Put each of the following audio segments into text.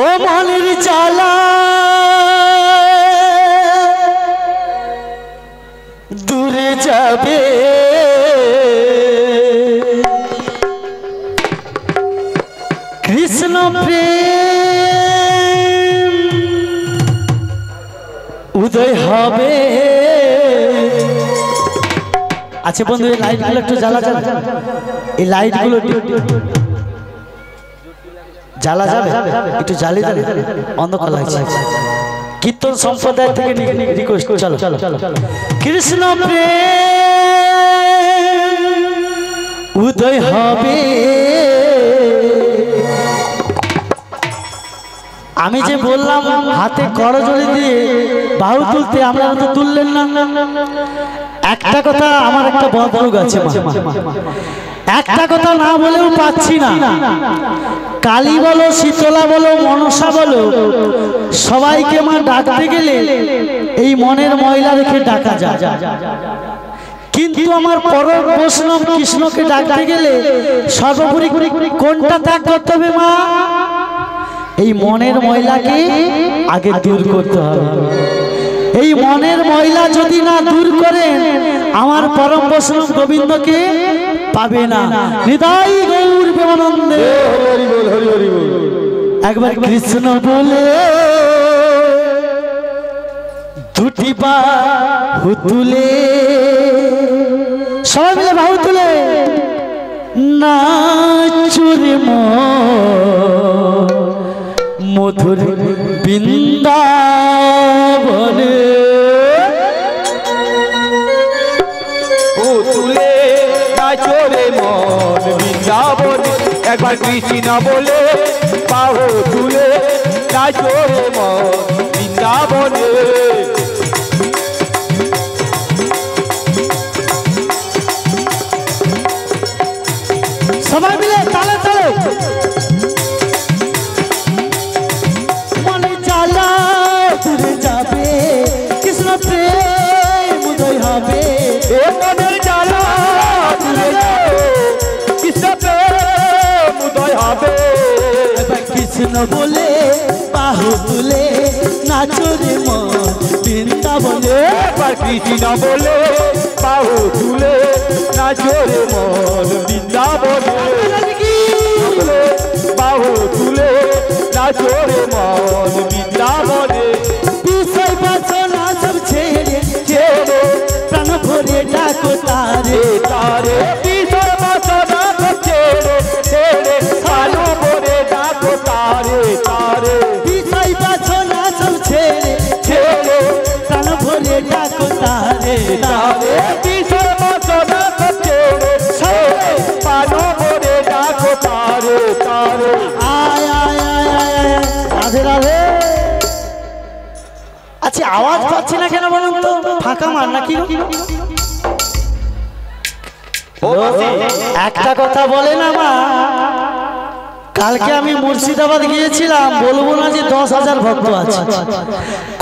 ও মনের জ্বালা দূরে যাবে কৃষ্ণ প্রেম উদয় হবে। আচ্ছা বন্ধু এই লাইটগুলো একটু জ্বালা জ্বালা, এই লাইটগুলো জ্বালা যাবে একটু জ্বালিয়ে দেবে, অন্ধকার লাগছে। কীর্তন সম্প্রদায় থেকে রিকোয়েস্ট, চলো কৃষ্ণ প্রেম উদয় হবে। আমি যে বললাম হাতে করজোড়ে দিয়ে বাহু তুলতে, আমরা তো তুললেন না। একটা কথা, আমার একটা বদরোগ আছে, একটা কথা না বলেও পাচ্ছি না। কালী বলো, শীতলা বলো, মনসা বলো, সবাইকে মা ডাকতে গেলে এই মনের ময়লা রেখে ডাকা যায়, কিন্তু আমার পরম বৈষ্ণব কৃষ্ণকে ডাকতে গেলে সর্বোপরি কোনটা ত্যাগ করতে হবে মা? এই মনের ময়লাকে আগে দূর করতে হবে। এই মনের ময়লা যদি না দূর করে আমার পরম বৈষ্ণব গোবিন্দকে পাবে না। হৃদয় গৌর প্রেমানন্দে একবার কৃষ্ণ বলে দুটি বাহু তুলে, সবাই মিলে বাহু তুলে নাচুরে মধুর বৃন্দাবনে, ও তুলে নাচরে মন বৃন্দাবনে। একবার কৃষ্ণ বলে বাহু তুলে নাচরে মন বৃন্দাবনে। সবাই মিলে তালে তালে মনে জ্বালা দূরে যাবে কৃষ্ণ প্রেম উদয় হবে। এ মনের জ্বালা দূরে যাবে কৃষ্ণ প্রেম উদয় হবে। কৃষ্ণ বলে বাহু তুলে নাচরে মন বৃন্দাবনে। একবার কৃষ্ণ বলে বাহু তুলে নাচরে মন বৃন্দাবনে। বাহু তুলে নাচরে মন বৃন্দাবনে। বিষয় বাসনা সব ছেড়ে ছেড়ে প্রাণ ভরে ডাকো তারে তারে। বিষয় বাসনা সব ছেড়ে ছেড়ে প্রাণ ভরে ডাকো তারে তারে। বিষয় বাসনা সব ছেড়ে ছেড়ে প্রাণ ভরে ডাকো তারে তারে। বিষয় বাসনা সব ছেড়ে ছেড়ে প্রাণ ভরে ডাকো তারে তারে। আয় আয় আয় আয় আয় রাধে রাধে। আচ্ছা আওয়াজ পাচ্ছি না কেন বলুন তো? ফাঁকা মার নাকি? একটা কথা বলে না মা, কালকে আমি মুর্শিদাবাদ গিয়েছিলাম, বলবো না যে 10,000 ভক্ত আছে।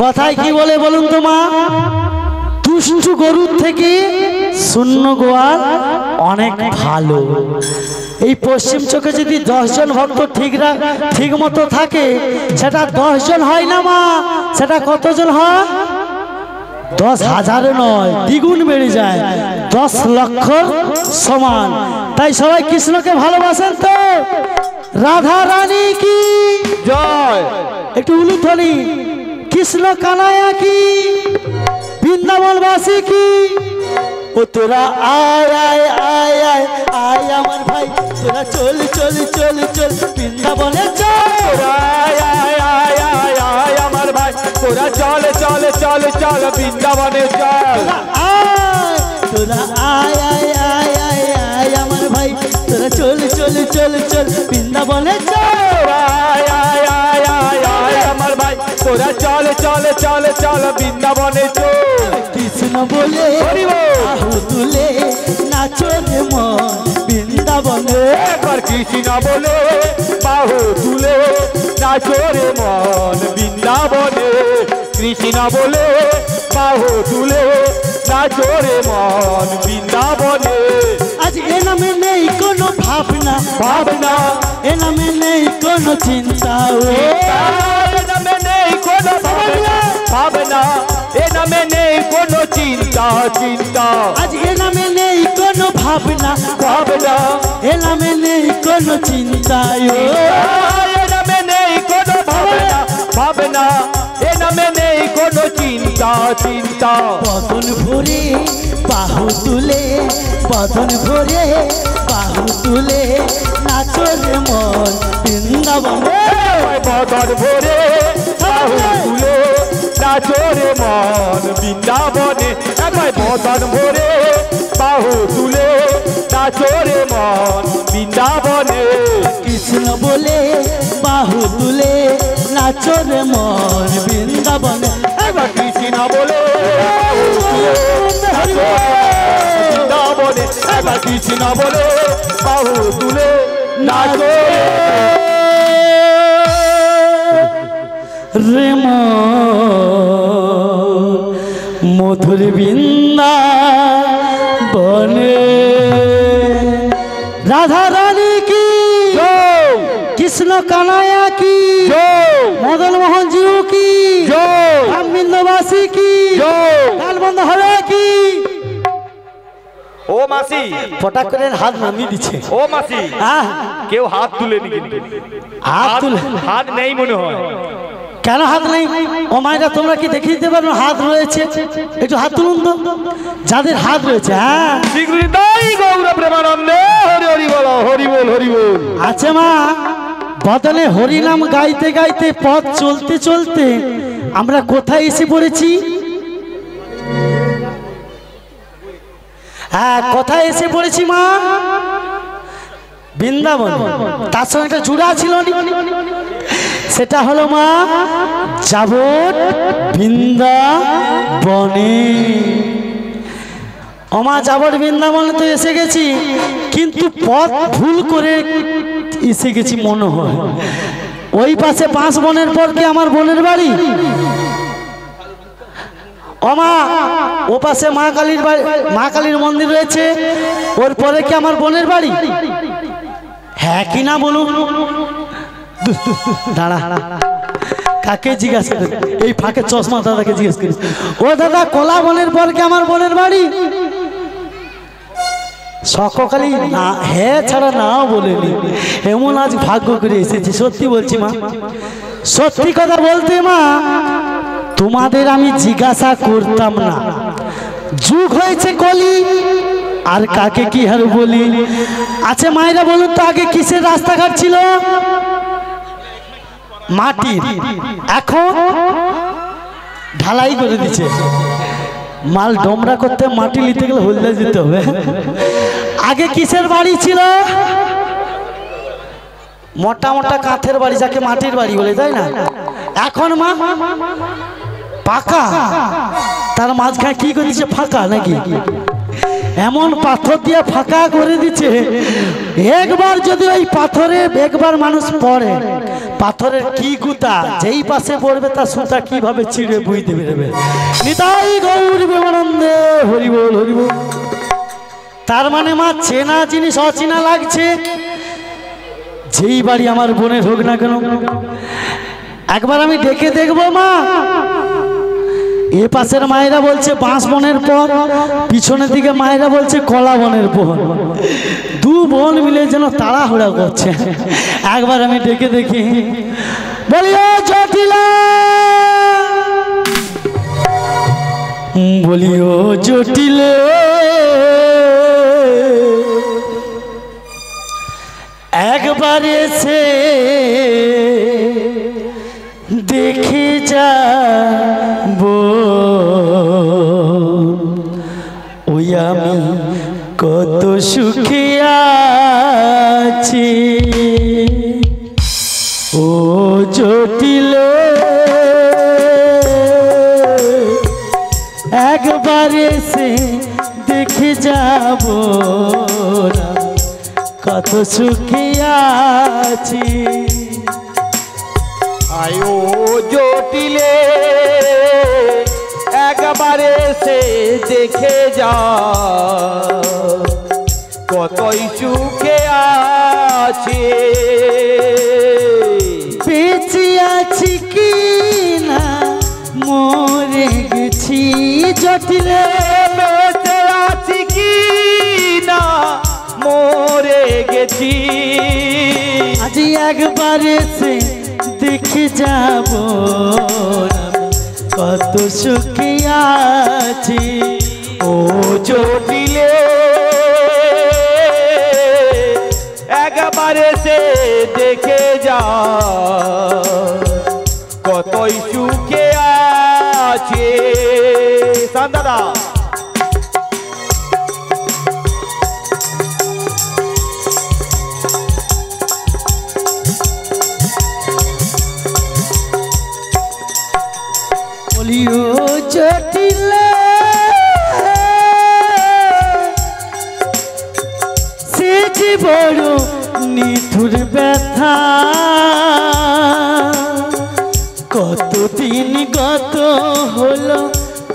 কথায় কি বলে বলুন তো মা? দুষ্টু গরুর থেকে শূন্য গোয়াল অনেক ভালো। এই পশ্চিম চোখে যদি 10 জন ভক্ত ঠিক মতো থাকে, সেটা 10 জন হয় না মা, সেটা কতজন হয়? 10,000 নয়, দ্বিগুণ বেড়ে যায়, 10 লক্ষ সমান। তাই সবাই কৃষ্ণকে ভালোবাসেন তো? রাধা রানী কি জয়। একটু উলুধ্বনি। কৃষ্ণ কানায়া কি, বৃন্দাবনবাসী কি। ও তোরা আয় আয় আয় আয় আয় আমার ভাই, তোরা চল চল চল চল বৃন্দাবনে চল। আয় আয় আয় আয় আয় আমার ভাই, তোরা চল চল চল চল বৃন্দাবনে চল। আয় তোরা আয় আয় আয় আয় আয় আমার ভাই, তোরা চল চল চল চল বৃন্দাবনে চল। আয় আয় আয় আয় আয় আমার ভাই, তোরা চল চল চল চল বৃন্দাবনে চল। কৃষ্ণ বলে বাহু তুলে নাচরে মন বৃন্দাবনে। একবার কৃষ্ণ বলে বাহু তুলে নাচরে মন বৃন্দাবনে। কৃষ্ণ বলে বাহু তুলে নাচরে মন বৃন্দাবনে। আজ এ নামে নেই কোনো ভাবনা ভাবনা, এ নামে নেই কোনো চিন্তা। ও চিন্তা চিন্তা আজ এ নামে নেই কোনো ভাবনা ভাবনা এ নামে নেই কোনো চিন্তা এ নামে নেই কোনো ভাবনা ভাবনা এ নামে নেই কোনো চিন্তা চিন্তা বদন ভরে বাহু তুলে বদন ভরে বাহু তুলে নাচর মন বৃন্দাবনে বদন ভরে বাহু তুলে নাচরে মন বৃন্দাবনে একবার বদন ভরে বাহু তুলে নাচরে মন বৃন্দাবনে কৃষ্ণ বলে বাহু তুলে নাচর মন বৃন্দাবনে একবার কৃষ্ণ বলে বৃন্দাবনে একবার কৃষ্ণ বলে বাহু তুলে নাচরে রে মধুর বৃন্দাবনে রাধা রানী কি কৃষ্ণ কানায়া কি মদন মোহন জিউ কি বিন্দবাসী কি গাল বন্ধ হবে কি ও মাসি ফটাক করে হাত নামিয়ে দিচ্ছে ও মাসি কেউ হাত তুলে নি হাত তুলে হাত নেই মনে হয় কেন হাত নেই ও মায়েরা তোমরা কি দেখিয়ে দিতে পারো হাত রয়েছে একটু হাত তুলুন তো যাদের হাত রয়েছে হ্যাঁ গৌর প্রেমানন্দে হরি হরি বল হরি বল হরি বল আচ্ছা মা বদলে হরিনাম গাইতে গাইতে পথ চলতে চলতে আমরা কোথায় এসে পড়েছি হ্যাঁ কোথায় এসে পড়েছি মা বৃন্দাবন তার সঙ্গে একটা জুড়া ছিল সেটা হলো মা যাবত বৃন্দাবনে ওমা যাবত বৃন্দাবনে তো এসে গেছি কিন্তু পথ ভুল করে এসে গেছি মনে হয় ওই পাশে 5 বনের পর কি আমার বোনের বাড়ি ওমা ও পাশে মা কালীর বাড়ি মা কালীর মন্দির রয়েছে ওর পরে কি আমার বোনের বাড়ি হ্যাঁ কি না বলুন দাঁড়া কাকে জিজ্ঞাসা করি এই ফাঁকে চশমা দাদাকে জিজ্ঞেস করি ও দাদা কলা বনের পর কি আমার বোনের বাড়ি সককালী না হ্যাঁ ছাড়া নাও বলেনি এমন আজ ভাগ্য করে এসেছি সত্যি বলছি মা সত্যি কথা বলতে মা তোমাদের আমি জিজ্ঞাসা করতাম না যুগ হয়েছে কলি আর কাকে কি হার বলি আচ্ছা মায়েরা বলুন তো আগে কিসের রাস্তাঘাট ছিল মাটির এখন ঢালাই করে দিচ্ছে মাল ডোমরা করতে মাটি নিতে গেলে হলদে দিতে হবে আগে কিসের বাড়ি ছিল মোটা মোটা কাঠের বাড়ি যাকে মাটির বাড়ি বলে তাই না এখন মা পাকা তার মাঝখানে কি করে দিচ্ছে ফাঁকা নাকি এমন পাথর দিয়ে ফাঁকা করে দিচ্ছে একবার যদি ওই পাথরে একবার মানুষ পড়ে পাথরের কি গুতা যেই পাশে পড়বে তার সুতা কিভাবে ছিঁড়ে বুঝতে বেরোবে নিতাই গৌর প্রেমানন্দে হরি বল হরি বল তার মানে মা চেনা জিনিস অচেনা লাগছে যেই বাড়ি আমার বোনের হোক না কেন একবার আমি ডেকে দেখবো মা এ পাশের মায়েরা বলছে 5 বনের পর পিছনের দিকে মায়েরা বলছে কলা বনের পর 2 বোন মিলে যেন তাড়াহুড়া করছে একবার আমি ডেকে দেখি বলি ও জটিলা বলি ও জটিলে একবার এসে দেখে যাব ওই আমি কত সুখে আছি ও জটিলে একবার এসে দেখে যাব কত সুখে আছি আয়ো জটিলে একবারে সে দেখে যা কতই সুখে আছে বেঁচে আছি কি না মরে গেছি জটিলে বেঁচে আছি কি না মরে গেছি আজ একবার এসে দেখে যাব কত সুখে আছি ও জটিলে একবার এসে দেখে যা কতই সুখে আছে দাদা বলিও জটিলে সে যে বড় নিঠুর ব্যথা কতদিন গত হলো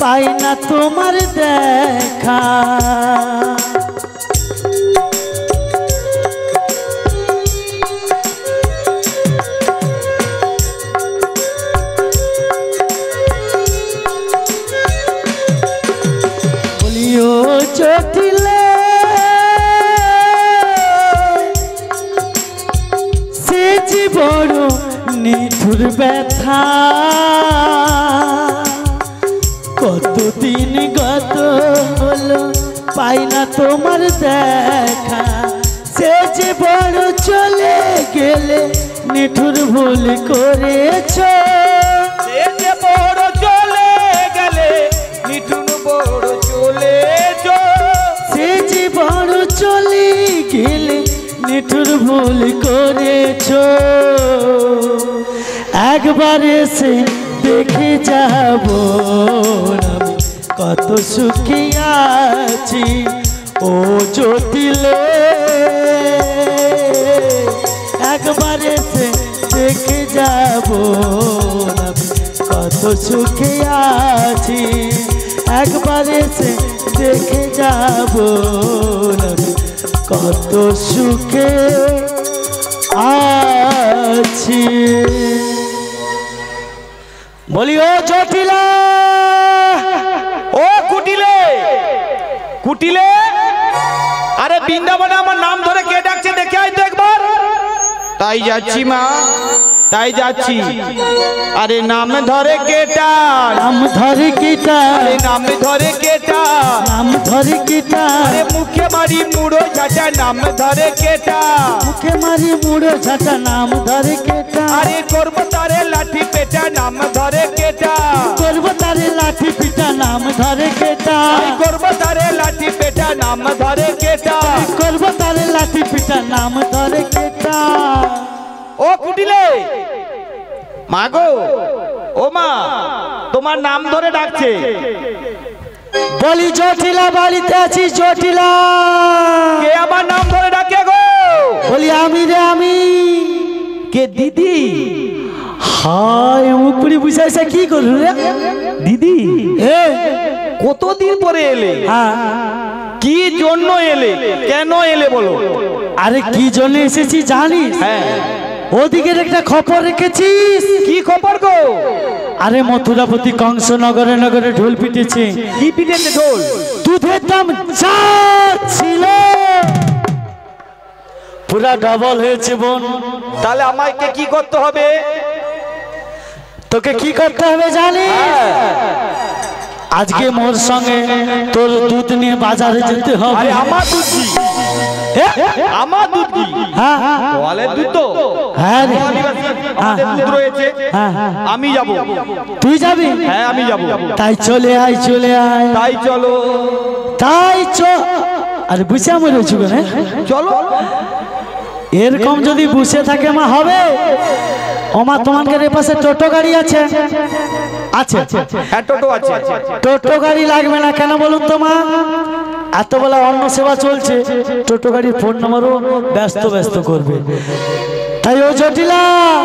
পাই না তোমার দেখা বলিও জটিলে সে যে বড় নিঠুর ব্যথা কতদিন গত হলো পাই না তোমার দেখা সে যে বড় চলে গেলে নিঠুর ভুল করেছ সে যে বড় চলে গেলে নিঠুর বড় চলেছ সে যে বড় চলে গেলে নিঠুর ভুল করেছ একবার এসে দেখে যাব আমি কত সুখী আছি ও জটিলে একবার এসে দেখে যাব আমি কত সুখী আছি একবার এসে দেখে যাব আমি কত সুখে আছি বলি ও জটিলা ও কুটিলে কুটিলে আরে বৃন্দাবনে আমার নাম ধরে কে ডাকছে দেখে আয় তো একবার তাই যাচ্ছি মা তাই যাচ্ছি আরে নাম ধরে কেটা নাম ধরে কিটা আরে নাম ধরে কেটা নাম ধরে কিটা আরে মুখে মারি মুড়ো ঝাঁটা নাম ধরে কেটা মুখে মারি মুড়ো ঝাঁটা নাম ধরে কেটা আরে করব তারে লাঠি পেটা নাম ধরে কেটা করব তারে লাঠি পিটা নাম ধরে কেটা আরে করব তারে লাঠি পেটা নাম ধরে কেটা করব তারে লাঠি পিটা নাম ধরে কেটা ও কুটিলে মা গো ও মা তোমার নাম ধরে ডাকছে বলি জটিলা বাড়িতে আছি জটিলা কে আমার নাম ধরে ডাকে গো বলি আমি রে আমি কে দিদি হায় মুখ পুরি বুঝাইছে কি করু রে দিদি এ কতদিন পরে এলে হ্যাঁ কি জন্য এলে কেন এলে বলো আরে কি জন্য এসেছি জানিস হ্যাঁ ওদিকের একটা খবর রেখেছিস কি খবর গো আরে মথুরাপতি কংস নগরে নগরে ঢোল পিটেছে কি পিটেছে ঢোল দুধের দাম যা ছিল পুরা ডবল হয়েছে বোন তাহলে আমাকে কি করতে হবে তোকে কি করতে হবে জানিস আজকে মোর সঙ্গে তোর দুধ নিয়ে বাজারে যেতে হবে আরে আমার দুধ কি আমার দুধ কি হ্যাঁ গোয়ালের দুধ তো হ্যাঁ রে। আমাদের দুধ রয়েছে হ্যাঁ, হ্যাঁ। আমি যাব তুই যাবি হ্যাঁ আমি যাব তাই চলে আয় চলে আয় তাই চলো তাই আরে বুঝে আমার রয়েছে না চলো এরকম যদি বসে থাকে মা হবে ওমা তোমাদের এ পাশে টোটো গাড়ি আছে আছে হ্যাঁ টোটো আছে টোটো গাড়ি লাগবে না কেন বলুন তো মা এত বেলা অন্য সেবা চলছে টোটো গাড়ির ফোন নম্বরও ব্যস্ত ব্যস্ত করবে তাই ও জটিলা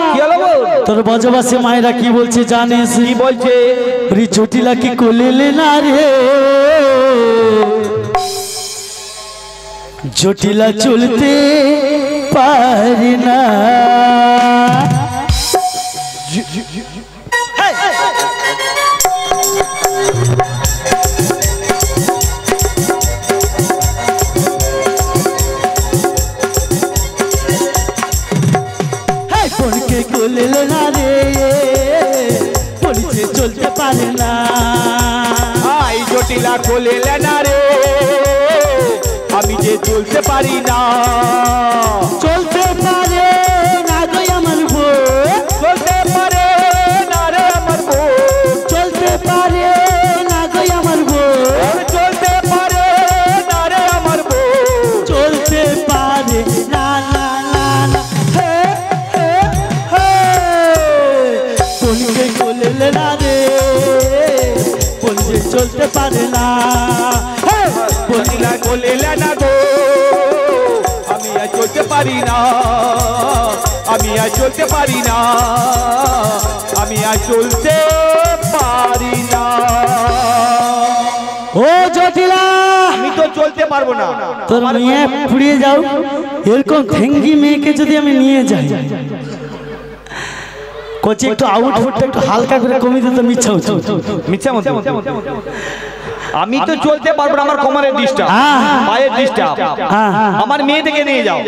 কি হলো গো? তোর বজবাসী মায়েরা কি বলছে জানিস কি বলছে রি জটিলা কি কোলেলে না রে জটিলা চলতে পারি না না রে বলিছে চলতে পারে না আই জটিলা কোলে না রে আমি যে চলতে পারি না চলতে পারে না গো আমার বউ চলতে পারে না রে আমার বউ চলতে পারে না গো আমার বউ চলতে পারে না রে আমার বউ চলতে পারে না না না না হে হে হে বলিছে কোলে না রে বলিছে চলতে পারে না হে জটিলা কোলে না গো আমি আর চলতে পারি না আমি আর চলতে পারি না আমি আর চলতে পারি না ও জটিলা আমি তো চলতে পারবো না তোর মেয়ে পুড়িয়ে যাও এরকম ঠেঙ্গি মেয়েকে যদি আমি নিয়ে যাই কোচি একটু আউটফুটটা একটু হালকা করে কমিয়ে দিতে মিচ্ছা হচ্ছে মিথ্যা মত আমি তো চলতে পারবো না আমার কোমরের ডিস্টার্ব পায়ের ডিস্টার্ব আমার মেয়েকে নিয়ে যাও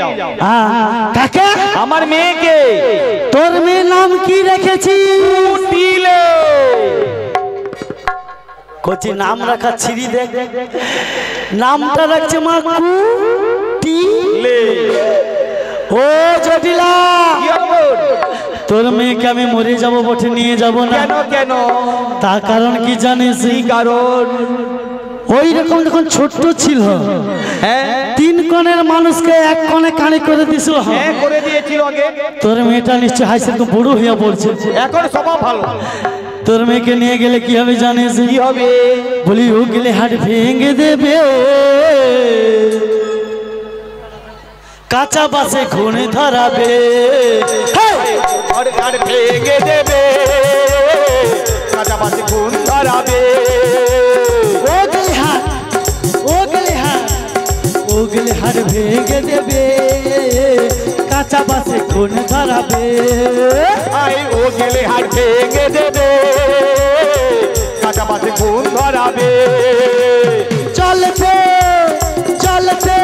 কাকে আমার মেয়েকে তোর মেয়ের নাম কি রেখেছি কুটিলে কোচি নাম রাখা ছিড়ি দেখ নামটা রাখছে মা কুটিলে ও জটিলা কি হবে তোর মেয়েকে আমি মরে যাব বটে নিয়ে যাব না কেন কেন তার কারণ কি জানিস কি কারণ ওই রকম যখন ছোট্ট ছিল হ্যাঁ তিন কোণের মানুষকে এক কোণে কানে করে দিছিল হ্যাঁ করে দিয়েছিল আগে তোর মেয়েটা নিশ্চয় হাসি তো বড় হয়ে পড়ছে এখন স্বভাব ভালো তোর মেয়েকে নিয়ে গেলে কি হবে জানিস কি হবে বলি ও গেলে হাট ভেঙে দেবে কাঁচা বাসে ঘুরে ধরাবে আর ভেঙে দেবে কাঁচা বাসে খুন ধরাবে ও গেলে হাট ও গেলে হাট ও গেলে হাট ভেঙে দেবে কাঁচা বাসে ঘুরে ধরাবে আই ও গেলে হাট ভেঙে দেবে কাঁচা বাসে খুন ধরাবে চলতে চলতে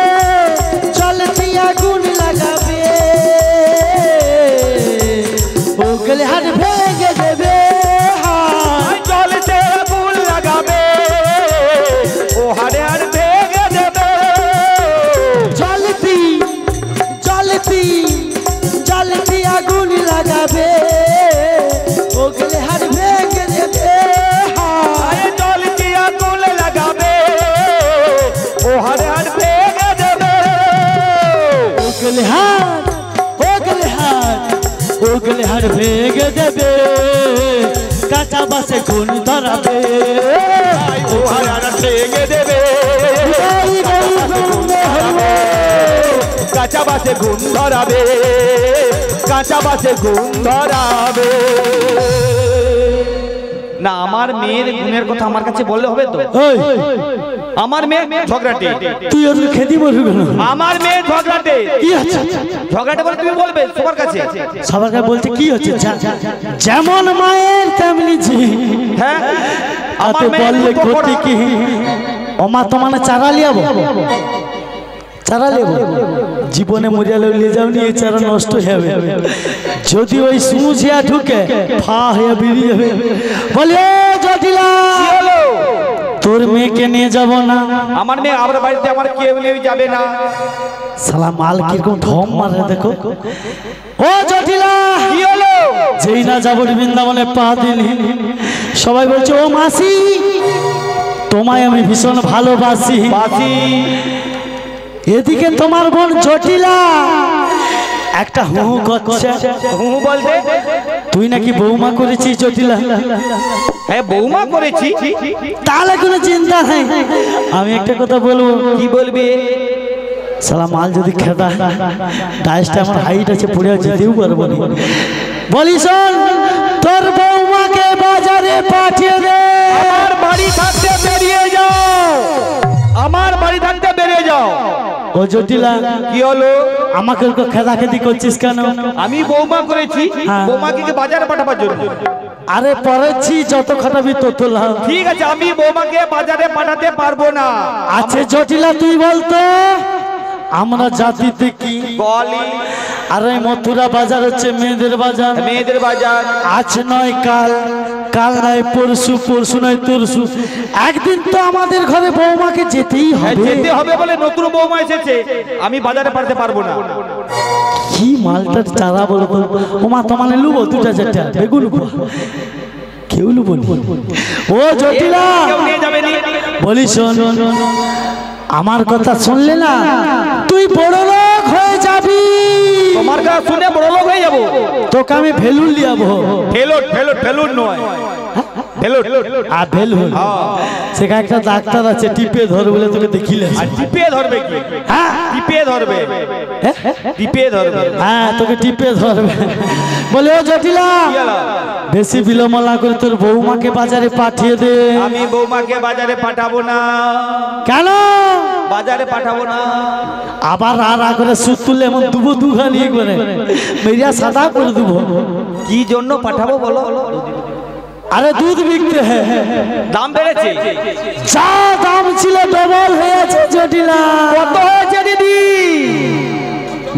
চলতে আগুন লাগাবে ও গেলে হাট ভেঙে দেবে চলতে আগুন লাগাবে ও হাড়ে হাড় ভেঙে দেবে চলতি চলতি চলতি আগুন লাগাবে ও গেলে হাট ভেঙে দেবে আরে চলতি আগুন লাগাবে ও হাড়ে হাড় ভেঙে দেবে ও গেলে হাট ও গেলে হাট ও গেলে হাট ভেঙে দেবে কাঁচা বাসে খুন ধরাবে ও হাড়ে হাড় ভেঙে দেবে কাঁচা বাসে গুণ ধরাবে কাঁচা বাসে গুণ ধরাবে না আমার মেয়ের গুণের কথা আমার কাছে বললে হবে তো ওই আমার মেয়ে ঝগড়াটে তুই ওদের খেতে বলবি কেন আমার মেয়ে ঝগড়াটে কি হচ্ছে ঝগড়াটে বলে তুমি বলবে সবার কাছে সবার কাছে বলতে কি হচ্ছে যেমন মায়ের তেমনি ঝি হ্যাঁ আতে বললে ক্ষতি কি অমা তো মানে চারা লিয়াবো চারা লেব জীবনে মরিয়ালে নিয়ে যাও নিয়ে চারা নষ্ট হবে যদি ওই সুমুঝিয়া ঢুকে ফা হয়ে বেরিয়ে যাবে বলে জটিলা তোর মেয়েকে নিয়ে যাব না আমার মেয়ে আমার বাড়িতে আমার কেউ নিয়ে যাবে না সালা মাল কিরকম ঢম মারে দেখো ও জটিলা কি হলো যেই না যাবো বৃন্দাবনে পা দিলি সবাই বলছে ও মাসি তোমায় আমি ভীষণ ভালোবাসি বাসি এদিকে তোমার বোন জটিলা একটা হু করছে হু বলতে তুই নাকি বৌমা করেছিস জটিলা হ্যাঁ বৌমা করেছি তাহলে কোনো চিন্তা নেই আমি একটা কথা বলবো কি বলবে সালা মাল যদি খেতা ডাইসটা আমার হাইট আছে পড়ে যেতেও পারবো না বলি শোন তোর বৌমাকে বাজারে পাঠিয়ে দে আমার বাড়ি থাকতে বেরিয়ে যাও আমার বাড়ি থাকতে বেরিয়ে যাও ও জটিলা কি হলো আমাকে ওরকম খেদা খেদি করছিস কেন আমি বৌমা করেছি হ্যাঁ। বৌমাকে কি বাজারে পাঠাবার জন্য আরে পড়েছি যত খাটাবি তত লাভ ঠিক আছে আমি বৌমাকে বাজারে পাঠাতে পারবো না আছে জটিলা তুই বলতো আমরা জাতিতে কি বলি আর ওই মথুরা বাজার হচ্ছে মেয়েদের বাজার। মেয়েদের বাজার। আজ নয় কাল, কাল নয় পরশু, পরশু নয় তরশু, একদিন তো আমাদের ঘরে বৌমাকে যেতেই হবে। যেতে হবে বলে নতুন বৌমা এসেছে, আমি বাজারে পারতে পারবো না। কি মালটার চারা বলো তো? ওমা তোমার লুবো দুটা চারটা বেগুন কেউ লুবো ও জটিলা বলি শোন, আমার কথা শুনলে না তুই বড় লোক হয়ে যাবি। তোমার কথা শুনে বড় লোক হয়ে যাবো? তোকে আমি ভেলুন লিয়াবো। ফেলুন ফেলুন ফেলুন নয়, আর ভেলুন সেখানে একটা ডাক্তার আছে, টিপে ধর বলে তোকে দেখিলে। টিপে ধরবে কি? হ্যাঁ টিপে ধরবে, টিপে ধরবে। হ্যাঁ তোকে টিপে ধরবে। বলে ও জটিলা বেশি বিলম্ব না করে তোর বৌমাকে বাজারে পাঠিয়ে দে। আমি বৌমাকে বাজারে পাঠাবো না। কেন বাজারে পাঠাবো না? আবার রা করে সুদ তুললে এমন দুবো দুখানি করে মেরিয়া সাদা করে দেবো। কি জন্য পাঠাবো বলো? আরে দুধ বিকতে হ্যাঁ, দাম বেড়েছে। যা দাম ছিল ডবল হয়েছে জটিলা। কত হয়েছে দিদি?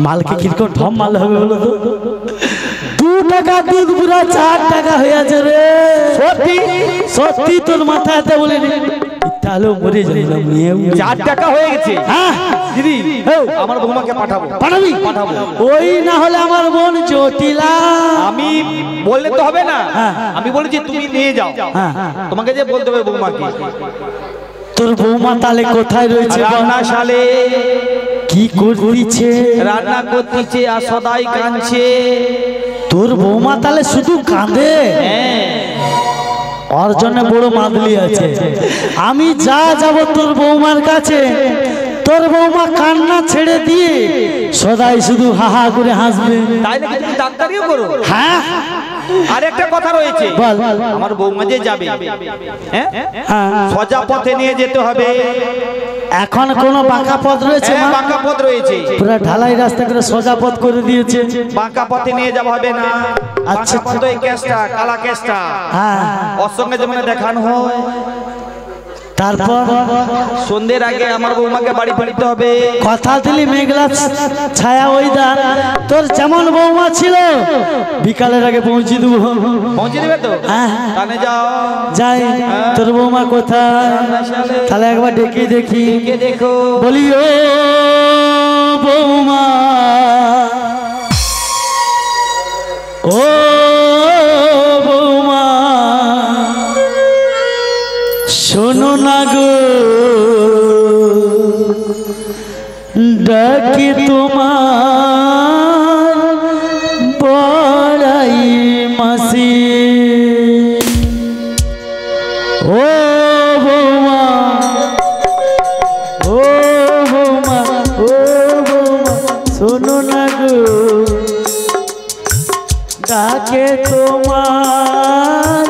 মালকে কিরকম ঢম মাল হবে বলো তো? 2 টাকা দুধ পুরা 4 টাকা হয়েছে রে। সত্যি সত্যি তোর মাথাতে বলে রে, তাহলে মরে যাইলাম। 4 টাকা হয়ে গেছে। হ্যাঁ দিদি আমার বৌমাকে পাঠাবো। পাঠাবি? পাঠাবো। ওই না হলে আমার বোন জটিলা। আমি বললে তো হবে না, আমি বলেছি তুমি নিয়ে যাও। তোমাকে যে বলতে হবে বৌমাকে। তোর বৌমা তাহলে কোথায় রয়েছে? রান্নাশালে। কি করতিছে? রান্না করতিছে আর সদাই কাঁদছে। তোর বৌমা তাহলে শুধু কাঁদে? ওর জন্য বড় মাদলি আছে। আমি যা যাব তোর বৌমার কাছে, তোর বৌমা কান্না ছেড়ে দিয়ে সদাই শুধু হাহা করে হাসবে। তাই নাকি? তুমি ডাক্তারিও করো? হ্যাঁ। আর একটা কথা রয়েছে, বল। আমার বৌমা যে যাবে, হ্যাঁ হ্যাঁ সোজা পথে নিয়ে যেতে হবে। এখন কোন বাঁকা পথ রয়েছে? বাঁকা পথ রয়েছে, পুরো ঢালাই রাস্তা করে সোজা পথ করে দিয়েছে। বাঁকা পথে নিয়ে যাওয়া হবে না। আচ্ছা পথ এই কেসটা, কালা কেসটা, হ্যাঁ ওর সঙ্গে যেমন দেখানো হয়। তারপর সন্ধ্যের আগে আমার বৌমাকে বাড়ি ফিরতে হবে। কথা দিলি মেঘলা ছায়া ওইদার, তোর যেমন বৌমা ছিল বিকালের আগে পৌঁছে দেবো। পৌঁছে দেবে তো? তাহলে যাও। যাই। তোর বৌমা কোথায়? তাহলে একবার ডেকে দেখি। দেখো। বলি ও বৌমা, ও বৌমা শোনো না গো, ডাকি তোমার বড়াই মাসি। ও বৌমা, ও বৌমা, ও বৌমা শোনো না গো, ডাকে তোমার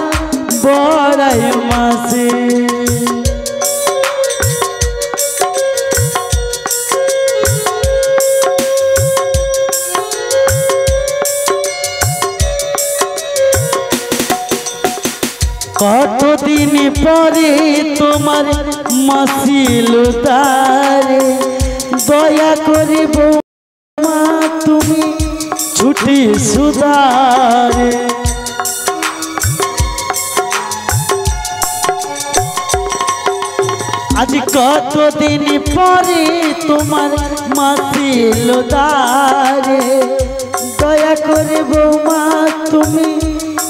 বড়াই মাসি। কতদিন পরে তোমার মাসিল তারে, দয়া করে বৌমা তুমি ছুটি সুদারে। আজ কতদিন পরে তোমার মাসিল তারে, দয়া করে বৌমা তুমি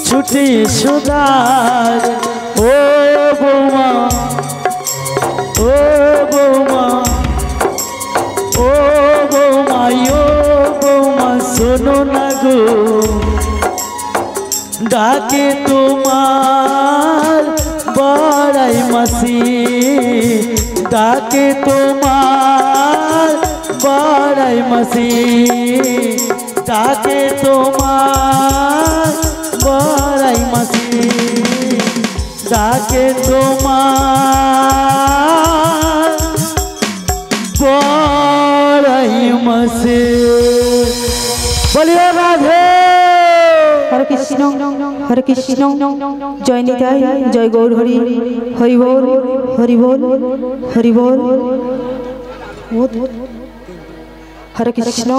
ছুটি সুদার। ও বৌমা, ও বৌমা, ও বৌমা, ও বৌমা শোনো না গো, ডাকে তোমার বড়াই মাসি, ডাকে তোমার বড়াই মাসি, ডাকে তোমার বড়াই মাসি, ডাকে তোমার বড়াই মাসি। বলিও রাধে। হরে কৃষ্ণ হরে কৃষ্ণ, জয় নিতাই, জয় গৌর হরি, হরি বল, হরি বল, হরি বল। হরে কৃষ্ণ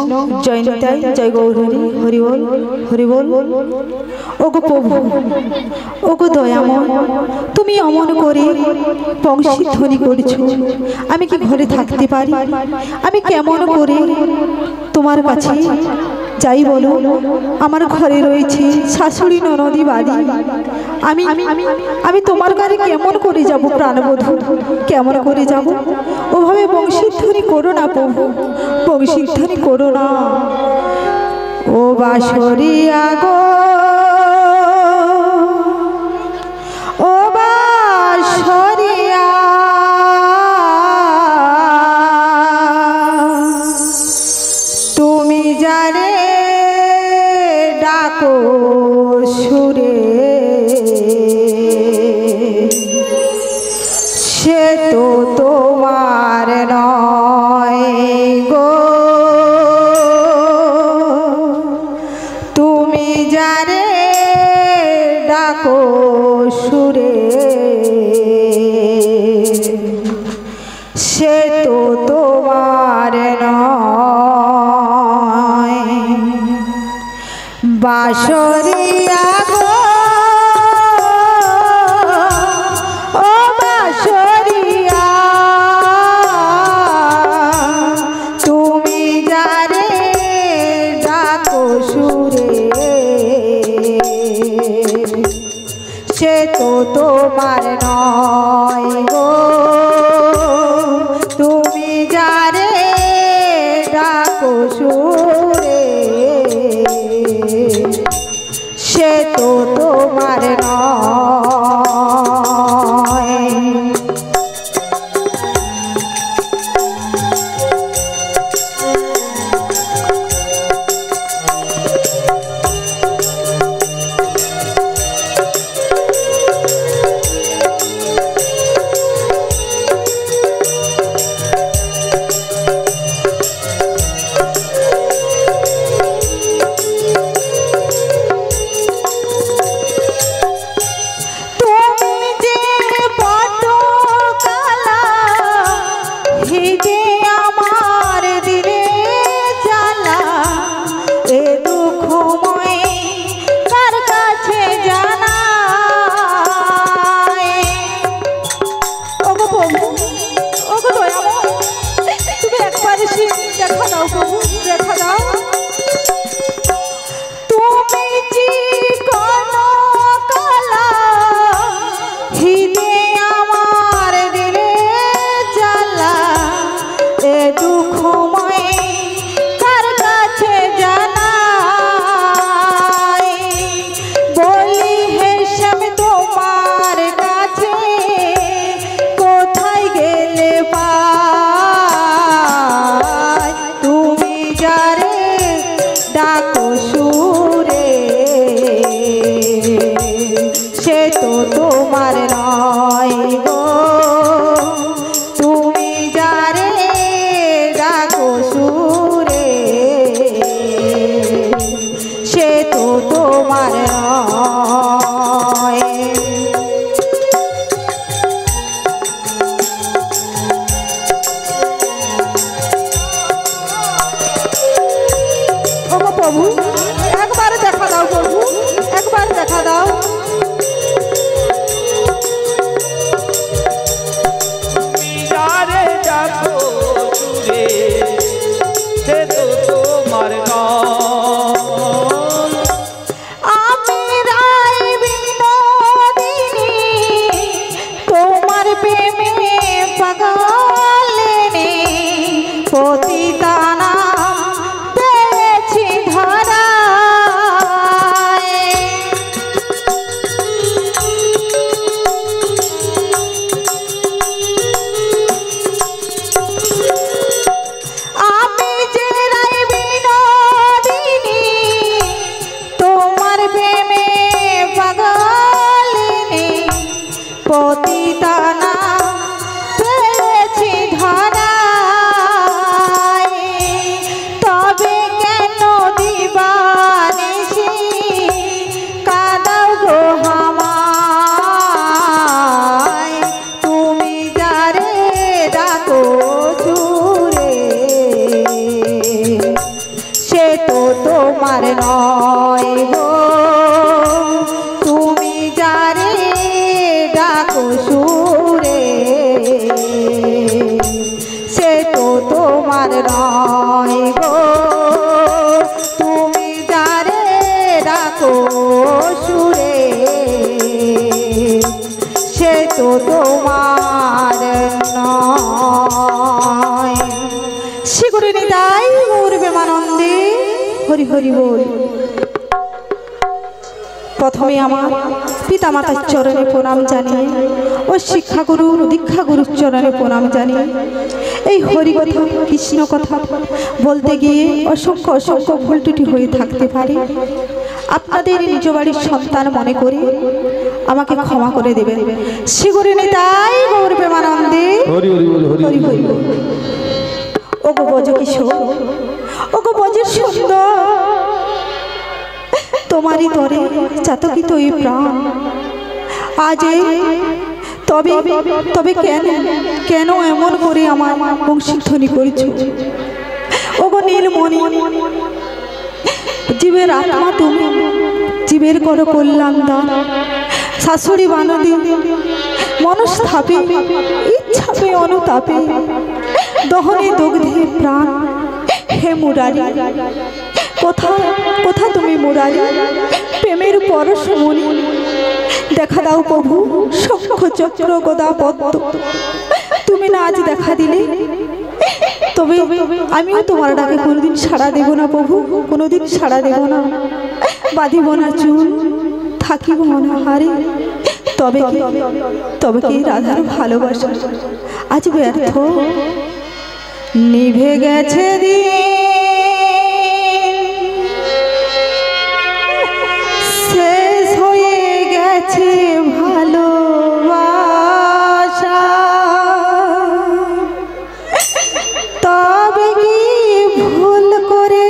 জয় নিতাই জয় গৌরহরি হরি বল হরি বল। ওগো প্রভু ওগো দয়াময়, তুমি অমন করে বংশী ধ্বনি করছো, আমি কি ঘরে থাকতে পারি? আমি কেমন করে তোমার কাছে যাই বলো? আমার ঘরে রয়েছে শাশুড়ি ননদি বাড়ি, আমি আমি তোমার ঘরে কেমন করে যাব প্রাণবধূ? কেমন করে যাব? ওভাবে বংশীধ্বনি করো না প্রভু, বংশীধ্বনি করো না। ও বাঁশরিয়া গো, ও বাঁশরিয়া, তুমি জানে ডাকো সুরে, সে তো তোমার নয় গো, তুমি জানে ডাকো সুরে, সে তো তোমার নয়। বাঁশরিয়া গো, ও বাঁশরিয়া, তুমি যারে ডাকো সুরে, সে তো তোমার নয় গো, তুমি যারে ডাকো সুরে, সে তো তোমার নয়। তোমার নয়। শিগুরে নিতাই গৌর প্রেমানন্দে হরি হরি বল। প্রথমে আমার পিতা মাতার চরণে প্রণাম জানিয়ে ও শিক্ষাগুরু দীক্ষাগুরুর চরণে প্রণাম জানিয়ে এই হরিকথা কৃষ্ণ কথা বলতে গিয়ে অসংখ্য অসংখ্য ভুল ত্রুটি হয়ে থাকতে পারে। আপনাদের নিজ বাড়ির সন্তান মনে করে আমাকে ক্ষমা করে দেবেন। শিগুরে নিতাই গৌর প্রেমানন্দে হরি হরি বল হরি হরি বল। ওগো বজ কিশোর, ওগো বজের সুন্দর, তোমারই তরে চাতকিত এই প্রাণ আজ তবে তবে কেন কেন এমন করে আমার বংশীধ্বনি করেছ? ওগো নীলমণি, জীবের আত্মা তুমি, জীবের করো কল্যাণ দান। শাশুড়ি বানদী মনস্থাপে ইচ্ছাপে অনুতাপে দহনে দগ্ধে প্রাণ। হে মুরারি, কোথা কোথা তুমি মুরারি, প্রেমের পরশমণি, দেখা দাও প্রভু শঙ্খ চক্র গদা পদ্ম। তুমি না আজ দেখা দিলে তবে আমিও তোমার ডাকে কোনোদিন সাড়া দেব না প্রভু, কোনোদিন সাড়া দেব না। বাঁধিব না চুল, থাকিব না হারে, তবে কি রাধার ভালোবাসা আজ ব্যর্থ? নিভে গেছে শেষ হয়ে গেছে ভালোবাসা, তবে কি ভুল করে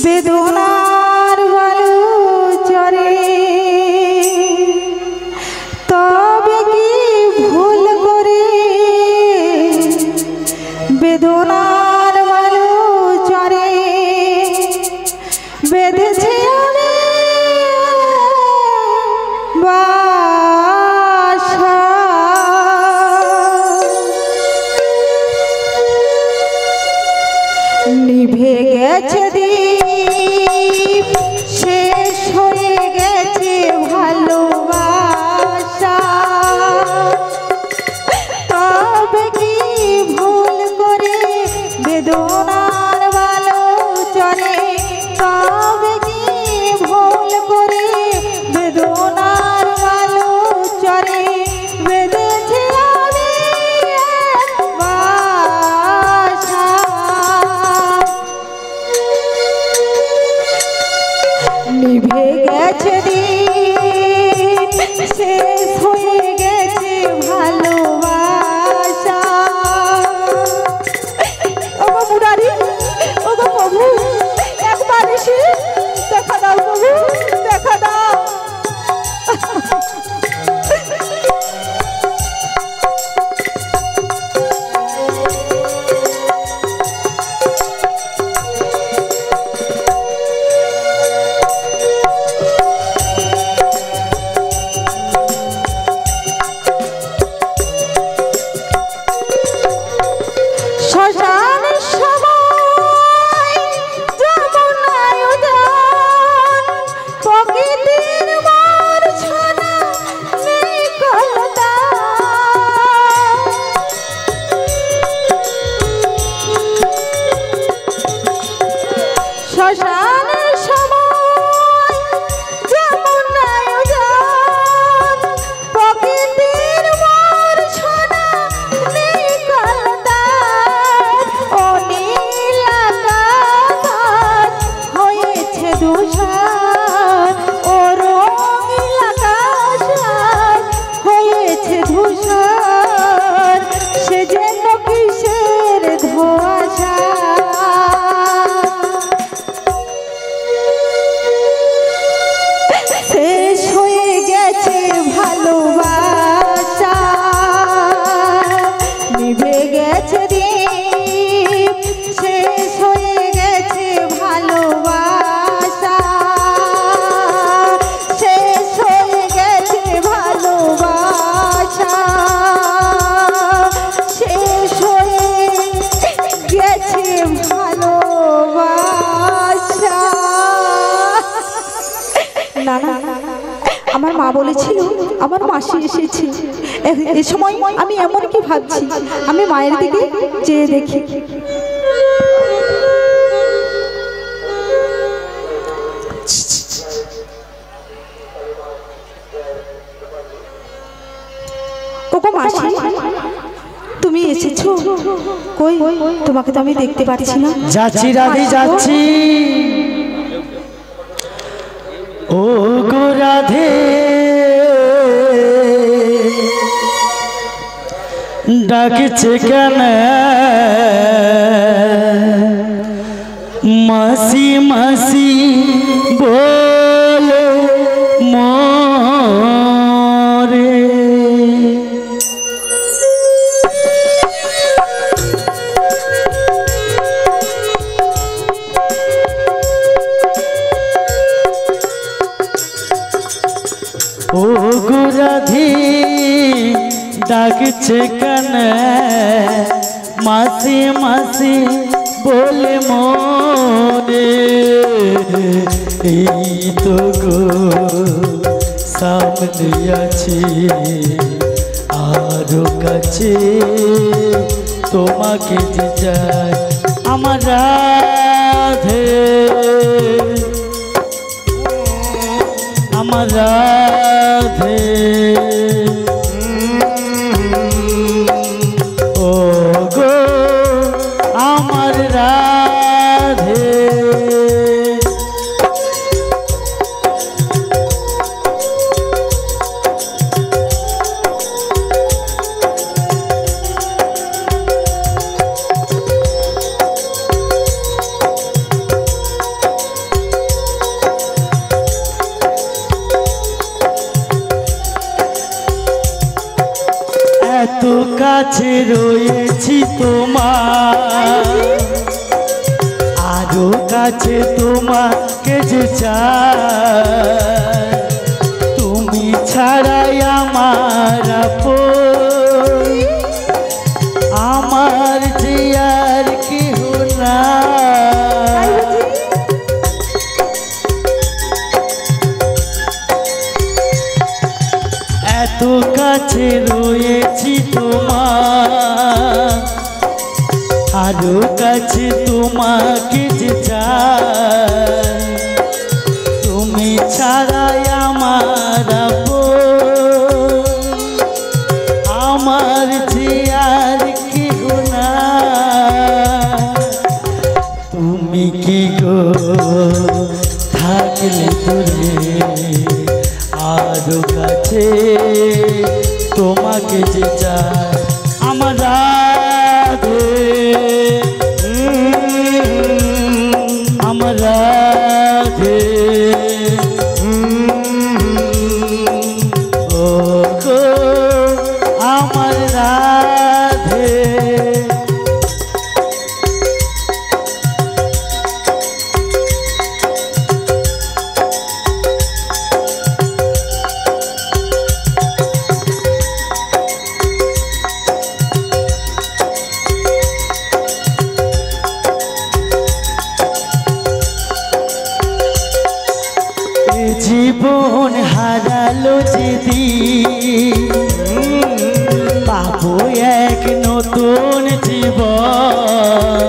বেদনার বালু চরে, তবে কি ভুল করে বেদনার বালু চরে বেঁধেছে বাসা। নিভে গেছে দীপ, শেষ হয়ে গেছে ভালোবাসা, তবে কি ভুল করে বেদনার বালু চলে, তবে কি ভুল করে বেদনার বালু চলে বেঁধেছে আমি বাসা। নিভে গেছে দিন, শেষ হয়ে গেছে ভালোবাসা। ওগো মুরারি, ওগো প্রভু, একবার এসে দেখা দাও প্রভু, দেখা দাও। শ্মশানের সময় যমুনায় উদান, প্রকৃতির মূর্ছনা নেই কলতান। শ্মশানের সময় যমুনায় উদান, প্রকৃতির মূর্ছনা নেই কলতান। ও নীল আকাশ হয়েছে ধূসর, ও রঙিন আকাশ হয়েছে ধূসর, সে যেন কিসের ধোঁয়াশা। শেষ হয়ে গেছে ভালোবাসা, নিভে গেছে দীপ, শেষ হয়ে গেছে ভালোবাসা, শেষ হয়ে গেছে ভালোবাসা, শেষ হয়ে গেছে ভালোবাসা। না না, আমার মা বলেছিল আমার মাসি এসেছে। এ সময় আমি এমন কি ভাবছি, আমি মায়ের দিকে চেয়ে দেখি। ওগো মাসি, তুমি এসেছো? কই, তোমাকে তো আমি দেখতে পাচ্ছি না। যাচ্ছি রাধে যাচ্ছি। ও গো রাধে ডাকছে কেন মাসি মাসি বলে মোরে। ও গো রাধে ডাকছে কেন মাসি মাসি বলে মোরে। এই তো গো সামনে আছি আরো কাছে তোমাকে যে চাই আমার রাধে আমার রাধে। ও গো আমার রাধে এত কাছে রয়েছি তোমার আরো কাছে তোমাকে যে চাই তুমি ছাড়াই আমার আপন আমার যে আর কেহ নাই। এত কাছে রয়েছি তোমার আরো কাছে তোমাকে যে চাই তুমি ছাড়াই আমার আপন আমার যে আর কেহ নাই। তুমি কি গো থাকলে দূরে আরো কাছে তোমাকে যে চাই আমার রাধে আমার রাধে। ও গো আমার রাধে জীবন হারালো যেদিন পাবো এক নতুন জীবন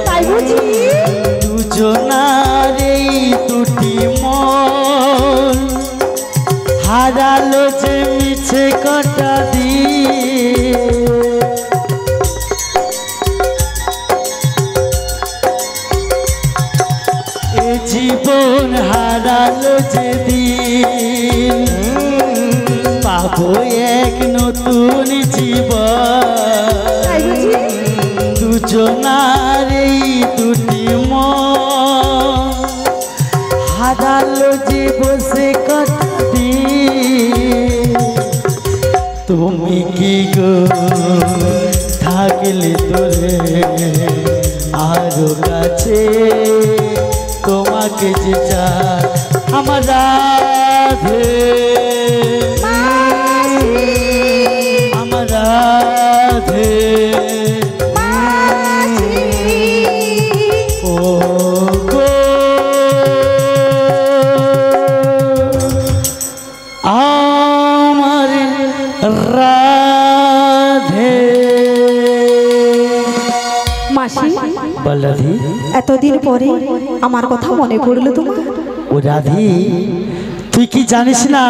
দুজনার এই দুটি মন হারালো যে মিছে কটা দিন। এ জীবন হারালো যেদিন পাবো এক নতুন জীবন দুজনার এই দুটি মন হারালো যে বসে কতদিন। তুমি কি গো থাকলে তোরে আরো কাছে তোমাকে যে চাই আমার রাধে আমার রাধে। ও গো আ এতদিন পরে আমার কথা মনে পড়লো তোমার? ও রাধি, তুই কি জানিস না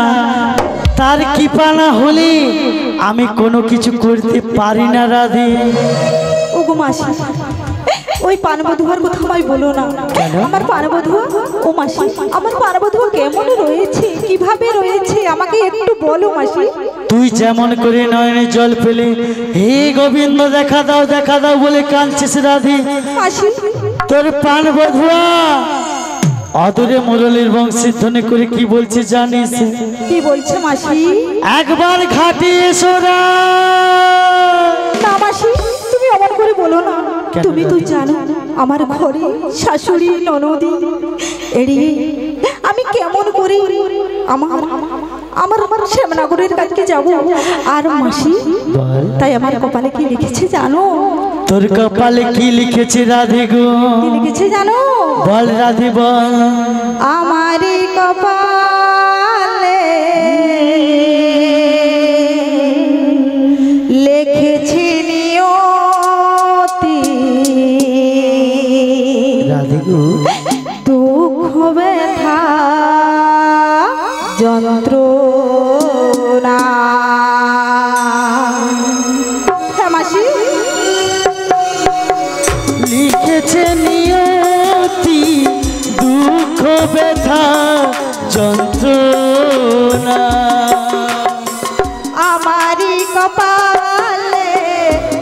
তার কৃপা না হলে আমি কোনো কিছু করতে পারি না রাধি। ও গো মাসি, ওই পানবধুয়ার কথা আমায় বলো না। আমার পানবধুয়া, ও মাসি, আমার পানবধুয়া কেমন রয়েছে, কিভাবে রয়েছে আমাকে একটু বলো মাসি। তুই যেমন করে নয়নে জল পেলে হে গোবিন্দ দেখা দাও বলে কাঁদছিস রাধি, মাসি তোর পানবধুয়া অদূরে মুরলীর বংশীধ্বনি করে কি বলছে জানিস? কি বলছে মাসি? একবার ঘাটে এসো না মাসি, তুমি অমন করে বলো না। তুমি তো জানো আমার ঘরে শাশুড়ি ননদি এড়িয়ে আমি কেমন করে আমার শ্যামনগরের কাছে যাব। আর মাসি, তাই আমার কপালে কি লিখেছে জানো? তোর কপালে কি লিখেছে রাধে গো? কি লিখেছে জানো? বল রাধে বল। আমার কপালে লিখেছে নিয়তি, রাধে গো দুঃখ ব্যথা যন্ত্রণা। হ্যাঁ মাসি, লিখেছে নিয়তি দুঃখ ব্যথা যন্ত্রণা। আমারই কপালে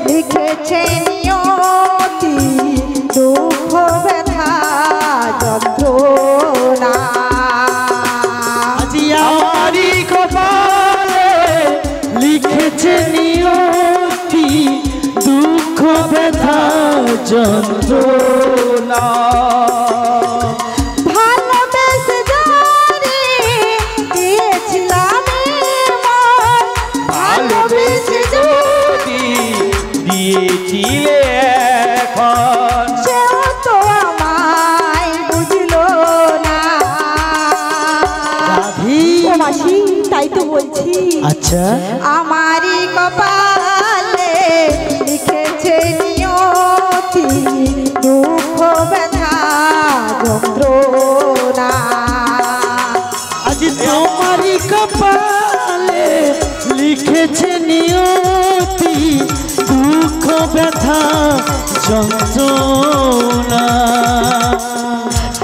লিখেছে নিয়তি দুঃখ ব্যথা যন্ত্রণা। আজি আমারই কপালে লিখেছে নিয়তি দুঃখ ব্যথা যন্ত্রণা। ভালোবেসে যারে দিয়েছিলাম মন, ভালোবেসে যদি দিয়েছিলে এখন সেও তো আমায় বুঝলো না। রাধি, ও মাসি, তাই তো বলছি। আচ্ছা আমারই কপালে লিখেছে নিয়তি দুঃখ ব্যথা যন্ত্রণা। আজি তোমারই কপালে লিখেছে নিয়তি দুঃখ ব্যথা যন্ত্রণা।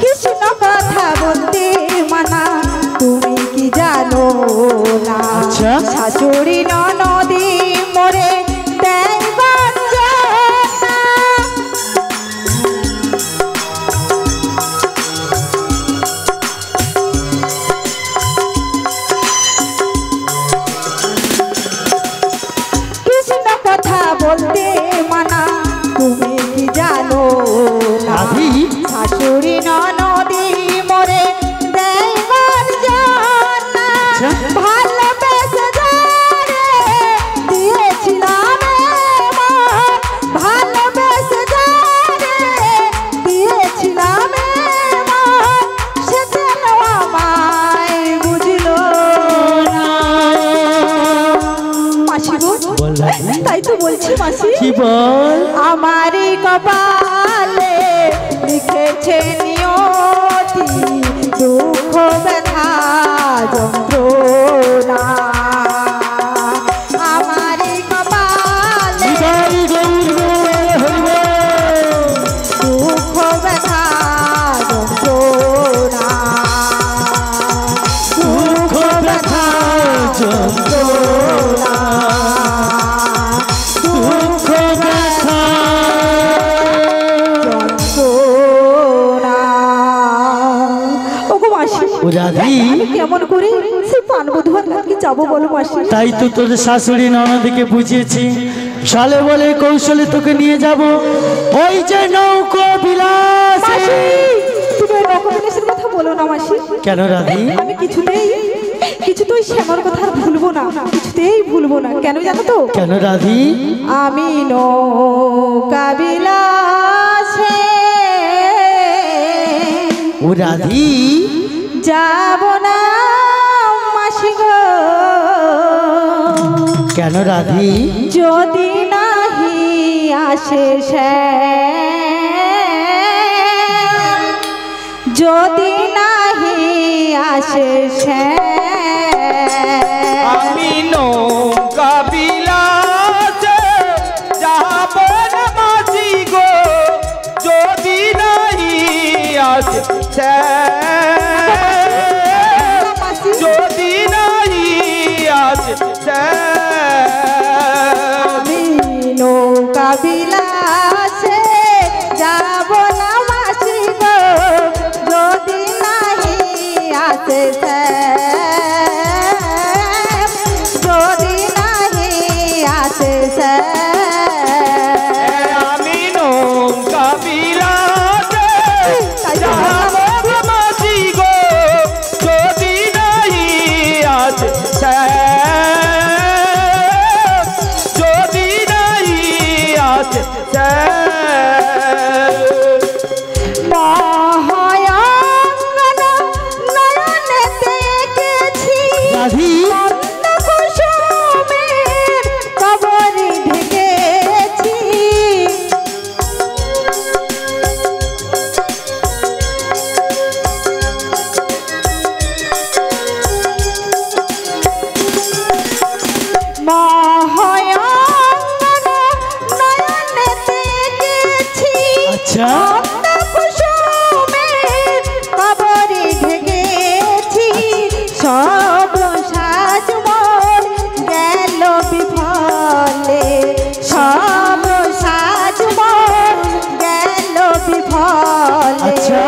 কৃষ্ণ কথা বলতে মানা, তুমি কি জানো না? আচ্ছা। শাশুড়ি ননদি মরে দেয় বাঞ্ছনা। কৃষ্ণ কথা বলতে মানা, তুমি কি জানো না? রাধি, শাশুড়ি ননদি মরে দেয় বাঞ্ছনা। আচ্ছা। ভালোবেসে যারে দিয়েছিলাম মন, ভালোবেসে যারে দিয়েছিলাম মন, সে যেন আমায় বুঝলো না। মাসি গো, বল রাধি। তাই তো বলছি মাসি। কি বল? আমারই কপালে লিখেছে নিয়তি দুঃখ ব্যথা যন্ত্রণা। আমারই কপালে হরি গৌর হরি বল। দুঃখ ব্যথা যন্ত্রণা। দুঃখ ব্যথা যন্ত্রণা। দুঃখ ব্যথা যন্ত্রণা। ওগো মাসি, ও রাধি, আমি কেমন করে সেই পানবধুয়ার কাছে যাবো বলো মাসি? তাই তো তোর শাশুড়ি ননদিকে বুঝিয়েছি, সালে বলে কৌশলে তোকে নিয়ে যাব ওই যে নৌকো বিলাস। মাসি, তুমি ওই নৌকাবিলাসের কথা বলো না মাসি। কেন রাধি? আমি কিছুতেই শ্যামার কথা আর ভুলবো না, কিছুতেই ভুলবো না। কেন জানো তো? কেন রাধি? আমি নৌকাবিলাসে ও রাধি, যাব না মাসি গো, কেন রাধি? যদি নাহি আসে যদি নাহি আসে সে আমি নৌকা বিলাসে যাব না মাঝি গো যদি নাহি আসে সে যদি নাহি আসে সে আমি নৌকা বিলাসে যাব না মাসি গো যদি নাহি আসে সে যদি নাহি আসে সে আমি নৌকা বিলাসে যাব না মাঝি গো যদি নাহি আসে সে যদি নাহি আসে সে মহায়ঙ্গন নয়নে দেখেছি রাধি কুসুমের কবরে ঢেকেছি মহায়ঙ্গন নয়নে দেখেছি আচ্ছা কুসুমের কবরে ঢেকেছি সব সাজ মোর গেল বিফলে সব সাজ মোর গেল বিফলে আচ্ছা